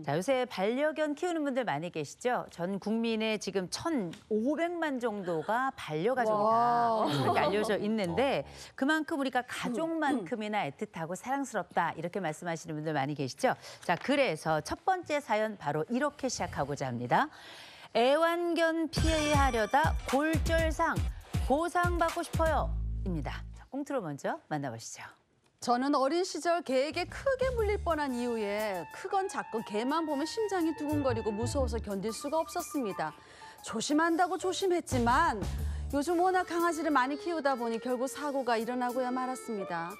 자, 요새 반려견 키우는 분들 많이 계시죠? 전 국민의 지금 1,500만 정도가 반려가족이다. 이렇게 알려져 있는데 그만큼 우리가 가족만큼이나 애틋하고 사랑스럽다. 이렇게 말씀하시는 분들 많이 계시죠? 자, 그래서 첫 번째 사연 바로 이렇게 시작하고자 합니다. 애완견 피해하려다 골절상 보상받고 싶어요. 입니다. 자, 꽁트로 먼저 만나보시죠. 저는 어린 시절 개에게 크게 물릴 뻔한 이후에 크건 작건 개만 보면 심장이 두근거리고 무서워서 견딜 수가 없었습니다. 조심한다고 조심했지만 요즘 워낙 강아지를 많이 키우다 보니 결국 사고가 일어나고야 말았습니다.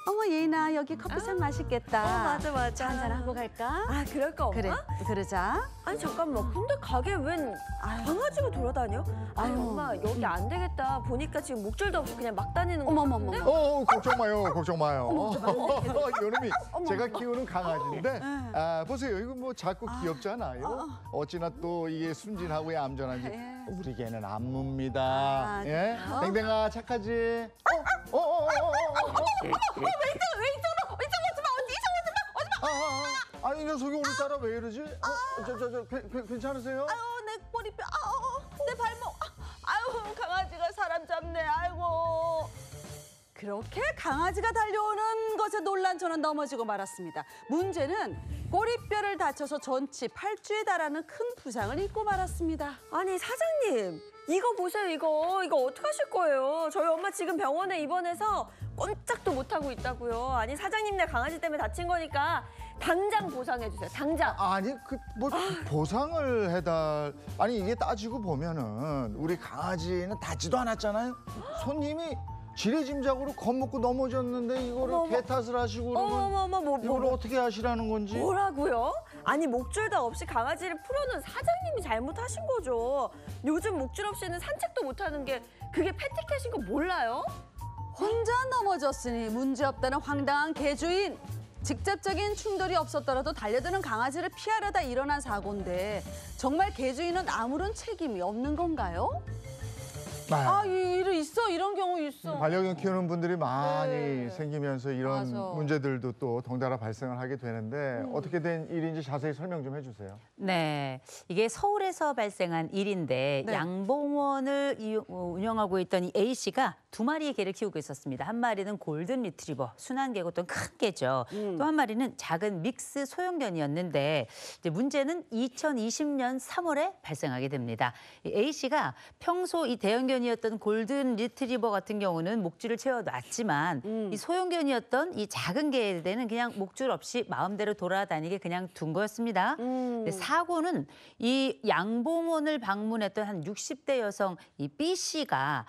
어머 예인아 여기 커피상 맛있겠다. 맞아. 차 한잔 하고 갈까? 아, 그럴까, 엄마? 그래, 그러자. 아니, 잠깐만. 근데 가게에 웬 강아지가 돌아다녀? 아니, 엄마, 여기 안 되겠다. 보니까 지금 목줄도 없이 그냥 막 다니는 거 어머머머. 같은데? 걱정 마요, 걱정 마요. 요놈이 제가 키우는 강아지인데, 보세요. 이거 뭐 작고 귀엽잖아요. 어찌나 또 이게 순진하고 얌전한지. 예. 우리 개는 안무입니다. 예? 그래요? 댕댕아, 착하지? 왜 이쪽으로 오지 마! 아니, 이 녀석이 오늘따라 왜 이러지? 괜찮으세요? 아유, 내 꼬리뼈, 내 발목. 아유, 강아지가 사람 잡네, 아이고. 그렇게 강아지가 달려오는 것에 놀란 저는 넘어지고 말았습니다. 문제는 꼬리뼈를 다쳐서 전치 8주에 달하는 큰 부상을 입고 말았습니다. 아니, 사장님. 이거 보세요, 이거 어떡하실 거예요? 저희 엄마 지금 병원에 입원해서 꼼짝도 못하고 있다고요. 아니, 사장님네 강아지 때문에 다친 거니까 당장 보상해주세요, 당장. 아니, 보상을 아니, 이게 따지고 보면은 우리 강아지는 닿지도 않았잖아요. 손님이 지레짐작으로 겁먹고 넘어졌는데 이거를 개 탓을 하시고 그러면 이걸 어떻게 하시라는 건지. 뭐라고요? 아니, 목줄도 없이 강아지를 풀어놓은 사장님이 잘못하신 거죠. 요즘 목줄 없이는 산책도 못하는 게 그게 패티캣인 거 몰라요? 혼자 넘어졌으니 문제없다는 황당한 개주인. 직접적인 충돌이 없었더라도 달려드는 강아지를 피하려다 일어난 사고인데 정말 개주인은 아무런 책임이 없는 건가요? 이런 경우 있어. 반려견 키우는 분들이 많이 네. 생기면서 이런 맞아. 문제들도 또 덩달아 발생을 하게 되는데 어떻게 된 일인지 자세히 설명 좀 해주세요. 네, 이게 서울에서 발생한 일인데 네. 양봉원을 운영하고 있던 이 A 씨가 2마리의 개를 키우고 있었습니다. 한 마리는 골든 리트리버, 순한 개고 또 큰 개죠. 또 한 마리는 작은 믹스 소형견이었는데 이제 문제는 2020년 3월에 발생하게 됩니다. 이 A 씨가 평소 이 대형견이었던 골든 리트리버 같은 경우는 목줄을 채워놨지만 이 소형견이었던 이 작은 개에는 그냥 목줄 없이 마음대로 돌아다니게 그냥 둔 거였습니다. 근데 사고는 이 양봉원을 방문했던 한 60대 여성 이 B 씨가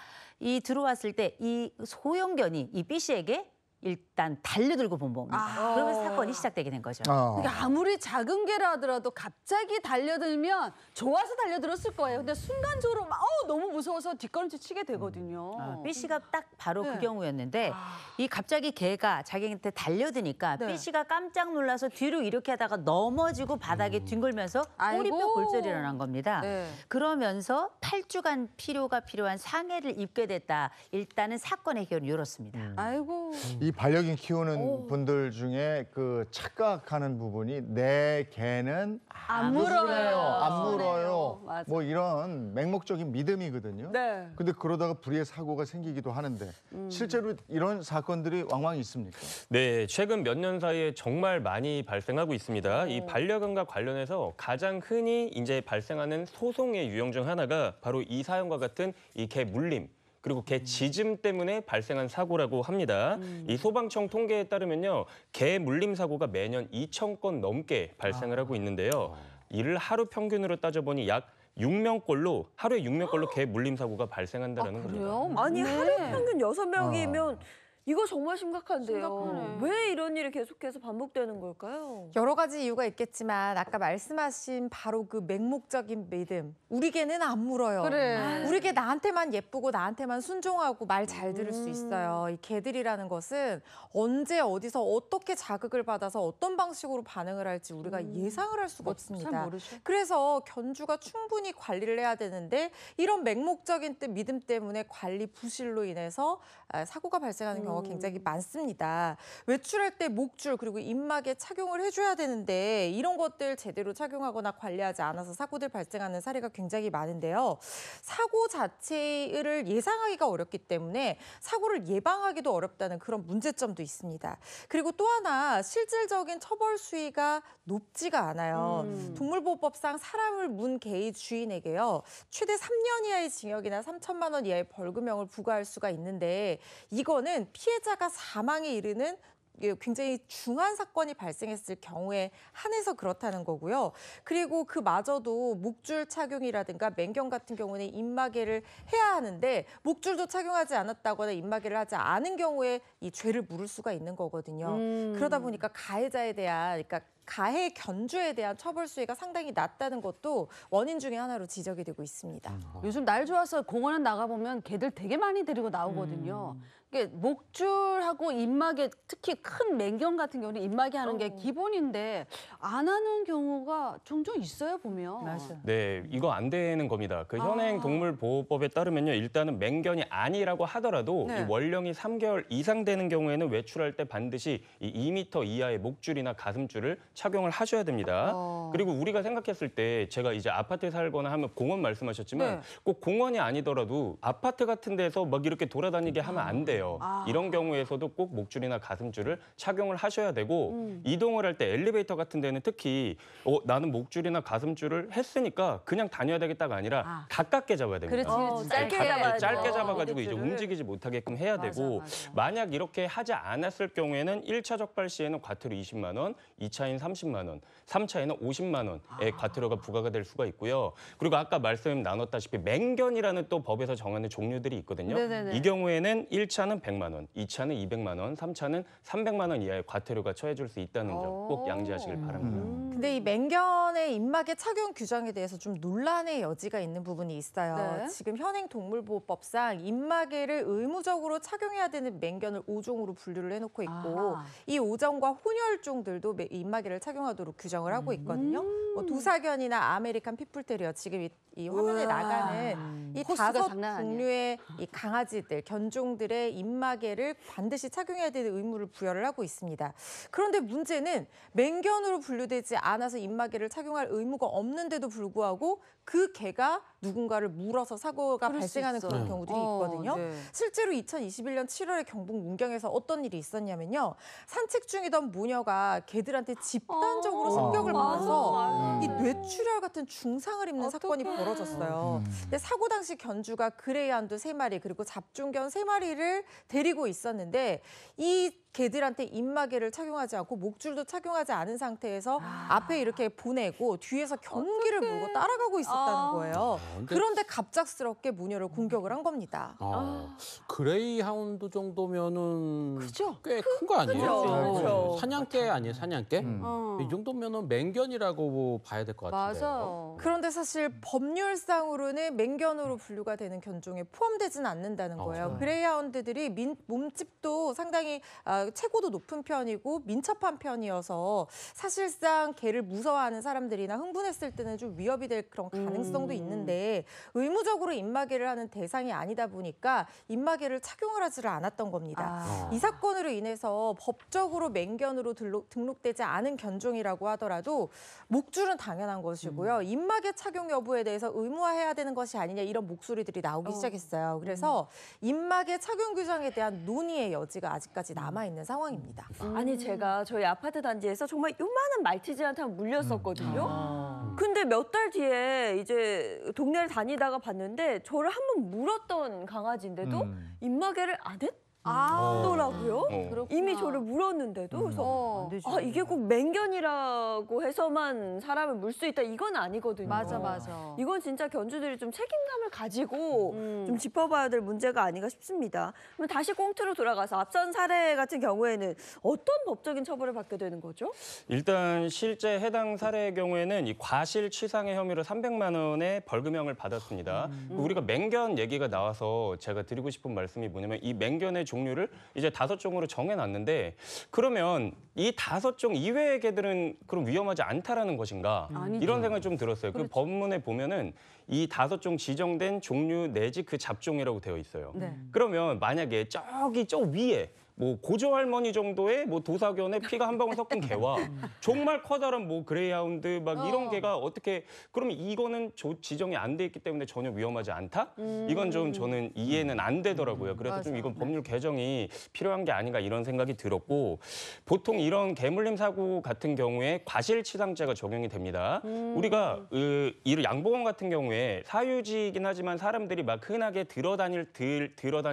들어왔을 때 이 소형견이 이 B 씨에게 일단 달려들고 본 겁니다. 그러면서 사건이 시작되게 된 거죠. 그러니까 아무리 작은 개라 하더라도 갑자기 달려들면 좋아서 달려들었을 거예요. 근데 순간적으로 막 너무 무서워서 뒷걸음질 치게 되거든요. B 씨가 딱 바로 네. 그 경우였는데 이 갑자기 개가 자기한테 달려드니까 네. B 씨가 깜짝 놀라서 뒤로 이렇게 하다가 넘어지고 바닥에 뒹굴면서 꼬리뼈 아이고. 골절이 일어난 겁니다. 네. 그러면서 8주간 필요가 필요한 상해를 입게 됐다. 일단은 사건의 해결은 이렇습니다. 아이고. 이 반려견 키우는 분들 중에 그 착각하는 부분이 내 개는 안 물어요. 안 물어요. 맞아. 뭐 이런 맹목적인 믿음이거든요. 네. 근데 그러다가 불의의 사고가 생기기도 하는데 실제로 이런 사건들이 왕왕 있습니까? 네, 최근 몇 년 사이에 정말 많이 발생하고 있습니다. 이 반려견과 관련해서 가장 흔히 이제 발생하는 소송의 유형 중 하나가 바로 이 사연과 같은 이 개 물림, 그리고 개 짖음 때문에 발생한 사고라고 합니다. 이 소방청 통계에 따르면요, 개 물림 사고가 매년 2,000건 넘게 발생을 하고 있는데요. 이를 하루 평균으로 따져보니 약 6명꼴로 하루에 6명꼴로 개 물림 사고가 발생한다는 겁니다. 그래요? 아니, 네. 하루 평균 6명이면 이거 정말 심각한데요. 심각하네. 왜 이런 일이 계속해서 반복되는 걸까요? 여러 가지 이유가 있겠지만 아까 말씀하신 바로 그 맹목적인 믿음. 우리 개는 안 물어요. 그래. 우리 개 나한테만 예쁘고 나한테만 순종하고 말 잘 들을 수 있어요. 이 개들이라는 것은 언제 어디서 어떻게 자극을 받아서 어떤 방식으로 반응을 할지 우리가 예상을 할 수가 잘 없습니다. 모르죠. 그래서 견주가 충분히 관리를 해야 되는데 이런 맹목적인 믿음 때문에 관리 부실로 인해서 사고가 발생하는 경우가 경우가 굉장히 많습니다. 외출할 때 목줄 그리고 입막에 착용을 해줘야 되는데 이런 것들 제대로 착용하거나 관리하지 않아서 사고들 발생하는 사례가 굉장히 많은데요. 사고 자체를 예상하기가 어렵기 때문에 사고를 예방하기도 어렵다는 그런 문제점도 있습니다. 그리고 또 하나 실질적인 처벌 수위가 높지가 않아요. 동물보호법상 사람을 문 개의 주인에게요. 최대 3년 이하의 징역이나 3천만 원 이하의 벌금형을 부과할 수가 있는데 이거는 피해자가 사망에 이르는 굉장히 중한 사건이 발생했을 경우에 한해서 그렇다는 거고요. 그리고 그마저도 목줄 착용이라든가 맹경 같은 경우는 입마개를 해야 하는데 목줄도 착용하지 않았다거나 입마개를 하지 않은 경우에 이 죄를 물을 수가 있는 거거든요. 그러다 보니까 가해자에 대한 그러니까 가해 견주에 대한 처벌 수위가 상당히 낮다는 것도 원인 중에 하나로 지적이 되고 있습니다. 요즘 날 좋아서 공원에 나가보면 개들 되게 많이 데리고 나오거든요. 이게 목줄하고 입마개, 특히 큰 맹경 같은 경우는 입마개 하는 게 기본인데 안 하는 경우가 종종 있어요, 보면. 네, 이거 안 되는 겁니다. 그 현행 동물보호법에 따르면요, 일단은 맹견이 아니라고 하더라도 네. 이 원령이 3개월 이상 되는 경우에는 외출할 때 반드시 이 2m 이하의 목줄이나 가슴줄을 착용을 하셔야 됩니다. 그리고 우리가 생각했을 때 제가 이제 아파트에 살거나 하면 공원 말씀하셨지만 네. 꼭 공원이 아니더라도 아파트 같은 데서 막 이렇게 돌아다니게 하면 안 돼요. 이런 경우에서도 꼭 목줄이나 가슴줄을 착용을 하셔야 되고 이동을 할 때 엘리베이터 같은 데는 특히 나는 목줄이나 가슴줄을 했으니까 그냥 다녀야 되겠다가 아니라 가깝게 잡아야 됩니다. 그렇지, 짧게 가깝게, 잡아야죠. 짧게 잡아가지고 이제 목줄을. 움직이지 못하게끔 해야 맞아, 되고 맞아. 만약 이렇게 하지 않았을 경우에는 1차 적발 시에는 과태료 20만 원, 2차인 30만 원, 3차에는 50만 원의 과태료가 부과가 될 수가 있고요. 그리고 아까 말씀 나눴다시피 맹견이라는 또 법에서 정하는 종류들이 있거든요. 네네네. 이 경우에는 1차는 100만 원, 2차는 200만 원, 3차는 300만 원 이하의 과태료가 처해질 수 있다는 점 꼭 양지하시길 바랍니다. 근데 이 맹견의 입마개 착용 규정에 대해서 좀 논란의 여지가 있는 부분이 있어요. 네. 지금 현행 동물보호법상 입마개를 의무적으로 착용해야 되는 맹견을 5종으로 분류를 해놓고 있고 아하. 이 5종과 혼혈종들도 입마개를 착용하도록 규정을 하고 있거든요. 뭐 도사견이나 아메리칸 피플테리어 지금 이 화면에 나가는 이 코스가 5 장난 아니에요. 종류의 이 강아지들, 견종들의 입마개를 반드시 착용해야 되는 의무를 부여를 하고 있습니다. 그런데 문제는 맹견으로 분류되지 않아서 입마개를 착용할 의무가 없는데도 불구하고 그 개가 누군가를 물어서 사고가 그럴 수 발생하는 있어. 그런 경우들이 있거든요. 네. 실제로 2021년 7월에 경북 문경에서 어떤 일이 있었냐면요. 산책 중이던 모녀가 개들한테 집단적으로 습격을 받아서 이 뇌출혈 같은 중상을 입는 사건이 벌어졌어요. 근데 사고 당시 견주가 그레이하운드 3마리 그리고 잡종견 3마리를 데리고 있었는데 이 개들한테 입마개를 착용하지 않고 목줄도 착용하지 않은 상태에서 앞에 이렇게 보내고 뒤에서 경기를 물고 따라가고 있었다는 거예요. 근데- 그런데 갑작스럽게 모녀를 공격을 한 겁니다. 그레이하운드 정도면은 그죠? 꽤 큰 거 아니에요? 그죠. 그죠. 사냥개 아니에요, 사냥개? 어. 이 정도면은 맹견이라고 봐야 될 것 같은데. 맞아요. 그런데 사실 법률상으로는 맹견으로 분류가 되는 견종에 포함되지는 않는다는 거예요. 그레이하운드들이 몸집도 상당히 체구도 높은 편이고 민첩한 편이어서 사실상 개를 무서워하는 사람들이나 흥분했을 때는 좀 위협이 될 그런 가능성도 있는데 의무적으로 입마개를 하는 대상이 아니다 보니까 입마개를 착용을 하지를 않았던 겁니다. 이 사건으로 인해서 법적으로 맹견으로 등록되지 않은 견종이라고 하더라도 목줄은 당연한 것이고요. 입마개 착용 여부에 대해서 의무화해야 되는 것이 아니냐 이런 목소리들이 나오기 시작했어요. 그래서 입마개 착용 규정에 대한 논의의 여지가 아직까지 남아있는 상황입니다. 아니 제가 저희 아파트 단지에서 정말 요만한 말티즈한테 물렸었거든요. 근데 몇 달 뒤에 이제 동네를 다니다가 봤는데 저를 한번 물었던 강아지인데도 입마개를 안 했더라고요. 이미 저를 물었는데도 그래서 이게 꼭 맹견이라고 해서만 사람을 물 수 있다 이건 아니거든요. 맞아, 맞아. 이건 진짜 견주들이 좀 책임감을 가지고 좀 짚어봐야 될 문제가 아닌가 싶습니다. 그럼 다시 꽁트로 돌아가서 앞선 사례 같은 경우에는 어떤 법적인 처벌을 받게 되는 거죠? 일단 실제 해당 사례의 경우에는 이 과실치상의 혐의로 300만 원의 벌금형을 받았습니다. 우리가 맹견 얘기가 나와서 제가 드리고 싶은 말씀이 뭐냐면 이 맹견의 종류를 이제 5종으로 정해놨는데 그러면 이 5종 이외의 개들은 그럼 위험하지 않다라는 것인가? 아니죠. 이런 생각이 좀 들었어요. 그 법문에 보면은 이 5종 지정된 종류 내지 그 잡종이라고 되어 있어요. 네. 그러면 만약에 저기 저 위에 뭐 고조 할머니 정도의 뭐 도사견에 피가 한 방울 섞인 개와 정말 커다란 뭐 그레이하운드 막 이런 개가 어떻게 그러면 이거는 지정이 안 돼 있기 때문에 전혀 위험하지 않다? 이건 좀 저는 이해는 안 되더라고요. 그래서 좀 이건 법률 개정이 필요한 게 아닌가 이런 생각이 들었고 보통 이런 개물림 사고 같은 경우에 과실치상죄가 적용이 됩니다. 우리가 이 양봉원 같은 경우에 사유지이긴 하지만 사람들이 막 흔하게 들어다닐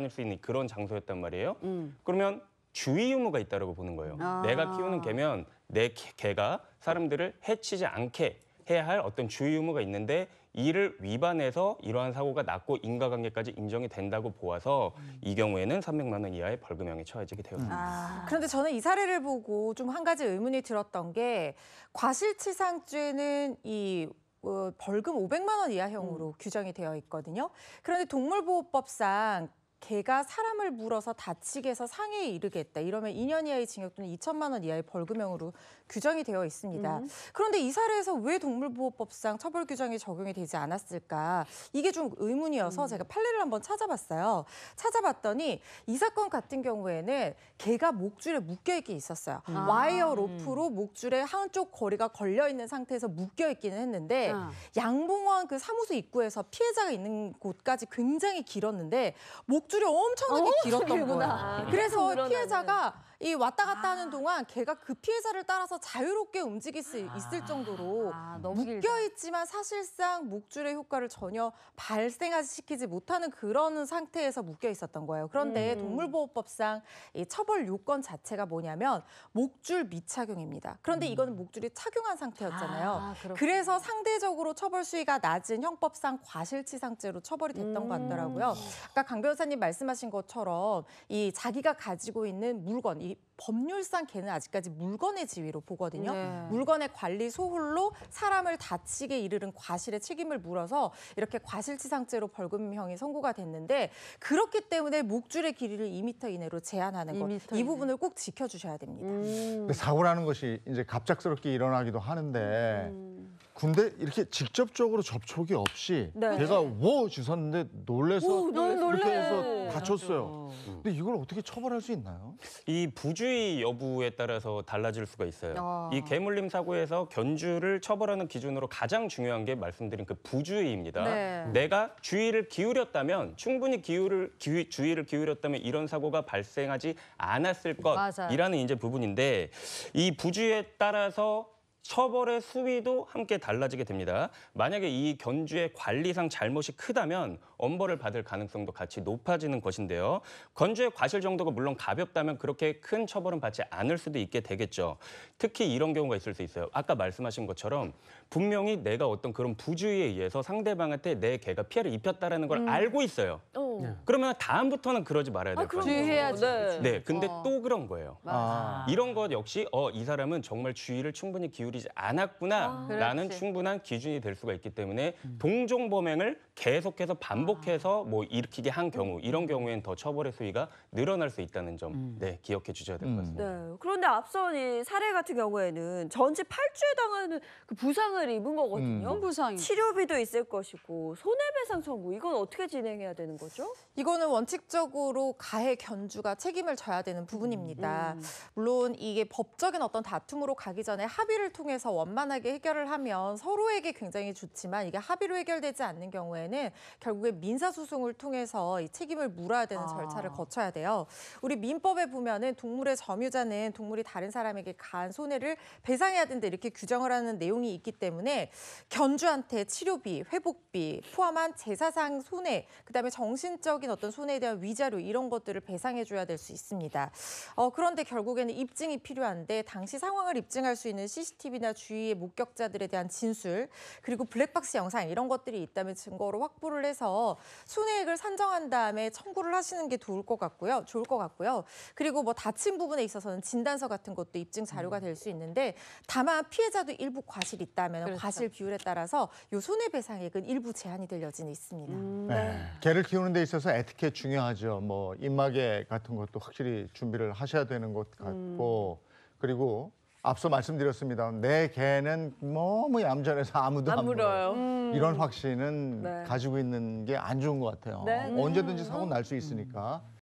수 있는 그런 장소였단 말이에요. 그러면 주의 의무가 있다고 보는 거예요. 내가 키우는 개면 내 개가 사람들을 해치지 않게 해야 할 어떤 주의 의무가 있는데 이를 위반해서 이러한 사고가 났고 인과관계까지 인정이 된다고 보아서 이 경우에는 300만 원 이하의 벌금형에 처해지게 되었습니다. 그런데 저는 이 사례를 보고 좀 한 가지 의문이 들었던 게 과실치상죄는 이 벌금 500만 원 이하형으로 규정이 되어 있거든요. 그런데 동물보호법상 개가 사람을 물어서 다치게 해서 상해에 이르게 했다. 이러면 2년 이하의 징역 또는 2천만 원 이하의 벌금형으로 규정이 되어 있습니다. 그런데 이 사례에서 왜 동물보호법상 처벌 규정이 적용이 되지 않았을까? 이게 좀 의문이어서 제가 판례를 한번 찾아봤어요. 찾아봤더니 이 사건 같은 경우에는 개가 목줄에 묶여있게 있었어요. 와이어 로프로 목줄에 한쪽 거리가 걸려있는 상태에서 묶여있기는 했는데 양봉원 그 사무소 입구에서 피해자가 있는 곳까지 굉장히 길었는데 목줄이 엄청나게 길었던 거예요. 그래서 피해자가 이 왔다 갔다 하는 동안 개가 그 피해자를 따라서 자유롭게 움직일 수 있을 정도로 묶여있지만 사실상 목줄의 효과를 전혀 발생시키지 못하는 그런 상태에서 묶여 있었던 거예요. 그런데 동물보호법상 이 처벌 요건 자체가 뭐냐면 목줄 미착용입니다. 그런데 이거는 목줄이 착용한 상태였잖아요. 그래서 상대적으로 처벌 수위가 낮은 형법상 과실치상죄로 처벌이 됐던 것 같더라고요. 아까 강 변호사님 말씀하신 것처럼 이 자기가 가지고 있는 물건, 이 법률상 개는 아직까지 물건의 지위로 보거든요. 물건의 관리 소홀로 사람을 다치게 이르는 과실의 책임을 물어서 이렇게 과실치상죄로 벌금형이 선고가 됐는데 그렇기 때문에 목줄의 길이를 2m 이내로 제한하는 것. 이 부분을 꼭 지켜주셔야 됩니다. 근데 사고라는 것이 이제 갑작스럽게 일어나기도 하는데 근데 이렇게 직접적으로 접촉이 없이 걔가 워 짖었는데 놀래서 이렇게 해서 다쳤어요. 근데 이걸 어떻게 처벌할 수 있나요? 이 부주의 여부에 따라서 달라질 수가 있어요. 이 개물림 사고에서 견주를 처벌하는 기준으로 가장 중요한 게 말씀드린 그 부주의입니다. 내가 주의를 기울였다면 충분히 주의를 기울였다면 이런 사고가 발생하지 않았을 것이라는 이제 부분인데 이 부주의에 따라서 처벌의 수위도 함께 달라지게 됩니다. 만약에 이 견주의 관리상 잘못이 크다면 엄벌을 받을 가능성도 같이 높아지는 것인데요. 견주의 과실 정도가 물론 가볍다면 그렇게 큰 처벌은 받지 않을 수도 있게 되겠죠. 특히 이런 경우가 있을 수 있어요. 아까 말씀하신 것처럼 분명히 내가 어떤 그런 부주의에 의해서 상대방한테 내 개가 피해를 입혔다라는 걸 알고 있어요. 그러면 다음부터는 그러지 말아야 될 거예요. 주의해야지. 네, 근데 또 그런 거예요. 이런 것 역시 이 사람은 정말 주의를 충분히 기울이지 않았구나라는 충분한 기준이 될 수가 있기 때문에 동종 범행을 계속해서 반복해서 뭐 일으키게 한 경우 이런 경우에는 더 처벌의 수위가 늘어날 수 있다는 점 기억해 주셔야 될 것 같습니다. 그런데 앞선 이 사례 같은 경우에는 전치 8주에 당하는 그 부상을 입은 거거든요. 부상이. 치료비도 있을 것이고 손해배상 청구 이건 어떻게 진행해야 되는 거죠? 이거는 원칙적으로 가해 견주가 책임을 져야 되는 부분입니다. 물론 이게 법적인 어떤 다툼으로 가기 전에 합의를 통해서 원만하게 해결을 하면 서로에게 굉장히 좋지만 이게 합의로 해결되지 않는 경우에는 결국에 민사소송을 통해서 이 책임을 물어야 되는 절차를 거쳐야 돼요. 우리 민법에 보면은 동물의 점유자는 동물이 다른 사람에게 가한 손해를 배상해야 된다 이렇게 규정을 하는 내용이 있기 때문에 견주한테 치료비, 회복비 포함한 제사상 손해, 그다음에 정신적인 어떤 손해에 대한 위자료 이런 것들을 배상해줘야 될 수 있습니다. 그런데 결국에는 입증이 필요한데 당시 상황을 입증할 수 있는 CCTV나 주위의 목격자들에 대한 진술 그리고 블랙박스 영상 이런 것들이 있다면 증거로 확보를 해서 손해액을 산정한 다음에 청구를 하시는 게 좋을 것 같고요. 그리고 뭐 다친 부분에 있어서는 진단서 같은 것도 입증 자료가 될 수 있는데 다만 피해자도 일부 과실이 있다면 과실 비율에 따라서 이 손해배상액은 일부 제한이 될 여지는 있습니다. 개를 키우는 데 있어서 에티켓 중요하죠. 뭐 입마개 같은 것도 확실히 준비를 하셔야 되는 것 같고 그리고 앞서 말씀드렸습니다. 내 개는 너무 얌전해서 아무도 안 물어요. 이런 확신은 가지고 있는 게 안 좋은 것 같아요. 언제든지 사고 날 수 있으니까